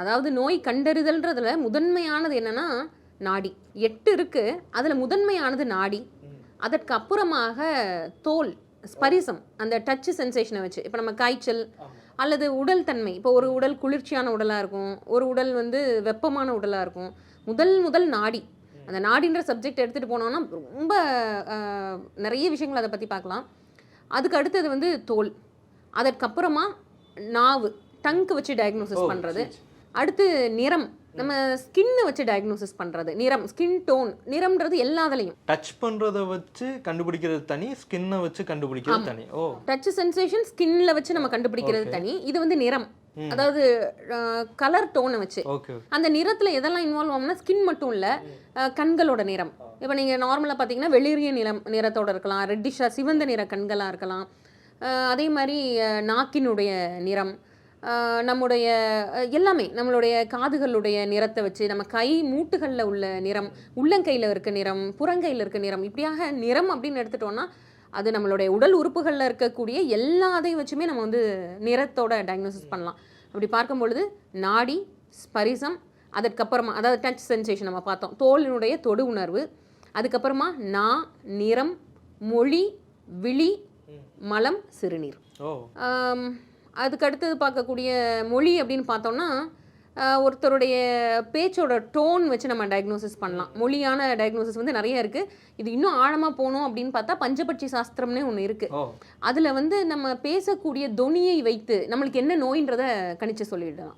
அதாவது நோய் கண்டறிதல்ன்றதுல முதன்மையானது என்னன்னா நாடி. 8 இருக்கு, அதில் முதன்மையானது நாடி. அதற்கு அப்புறமாக தோல் ஸ்பரிசம், அந்த டச் சென்சேஷனை வச்சு. இப்போ நம்ம காய்ச்சல் அல்லது உடல் தன்மை, இப்போ ஒரு உடல் குளிர்ச்சியான உடலாக இருக்கும், ஒரு உடல் வந்து வெப்பமான உடலாக இருக்கும். முதல் நாடி. அந்த நாடின்ற சப்ஜெக்ட் எடுத்துகிட்டு போனோம்னா ரொம்ப நிறைய விஷயங்கள் அதை பற்றி பார்க்கலாம். அதுக்கு அடுத்தது வந்து தோல், அதற்கப்புறமா நாவு, டங்க்கு வச்சு டயக்னோசிஸ் பண்ணுறது. அடுத்து நிறம், நம்ம ஸ்கின்னை வச்சு டயக்னோசிஸ் பண்ணுறது. நிறம், ஸ்கின் டோன், நிறம்ன்றது எல்லாத்துலேயும். டச் பண்ணுறதை வச்சு கண்டுபிடிக்கிறது தனி, ஸ்கின்னை வச்சு கண்டுபிடிக்கிறது தனி. ஓ, டச் சென்சேஷன் ஸ்கின்ல வச்சு நம்ம கண்டுபிடிக்கிறது தனி. இது வந்து நிறம், அதாவது கலர் டோனை வச்சு. அந்த நிறத்தில் எதெல்லாம் இன்வால்வ் ஆகும்னா ஸ்கின் மட்டும் இல்லை, கண்களோட நிறம். இப்போ நீங்கள் நார்மலாக பார்த்தீங்கன்னா வெளிரிய நிறத்தோடு இருக்கலாம், ரெட்டிஷாக சிவந்த நிற கண்களாக இருக்கலாம். அதே மாதிரி நாக்கினுடைய நிறம், நம்முடைய எல்லாமே, நம்மளுடைய காதுகளுடைய நிறத்தை வச்சு, நம்ம கை மூட்டுகளில் உள்ள நிறம், உள்ளங்கையில் இருக்க நிறம், புறங்கையில் இருக்க நிறம், இப்படியாக நிறம் அப்படின்னு எடுத்துட்டோம்னா அது நம்மளுடைய உடல் உறுப்புகளில் இருக்கக்கூடிய எல்லாத்தையும் வச்சுமே நம்ம வந்து நிறத்தோட டயக்னோசிஸ் பண்ணலாம். அப்படி பார்க்கும் பொழுது நாடி, ஸ்பரிசம், அதற்கப்புறமா அதாவது டச் சென்சேஷன் நம்ம பார்த்தோம், தோலினுடைய தொடு உணர்வு, அதுக்கப்புறமா நா, நிறம், மொழி, விழி, மலம், சிறுநீர். அதுக்கு அடுத்தது பார்க்கக்கூடிய மொழி அப்படின்னு பார்த்தோம்னா ஒருத்தருடைய பேச்சோட டோன் வச்சு நம்ம டயக்னோசிஸ் பண்ணலாம். மொழியான டயக்னோசிஸ் வந்து நிறைய இருக்குது. இது இன்னும் ஆழமாக போகணும் அப்படின்னு பார்த்தா பஞ்சபட்சி சாஸ்திரம்னே ஒன்று இருக்குது. அதில் வந்து நம்ம பேசக்கூடிய தொனியை வைத்து நம்மளுக்கு என்ன நோயின்றதை கணிச்சு சொல்லிடலாம்.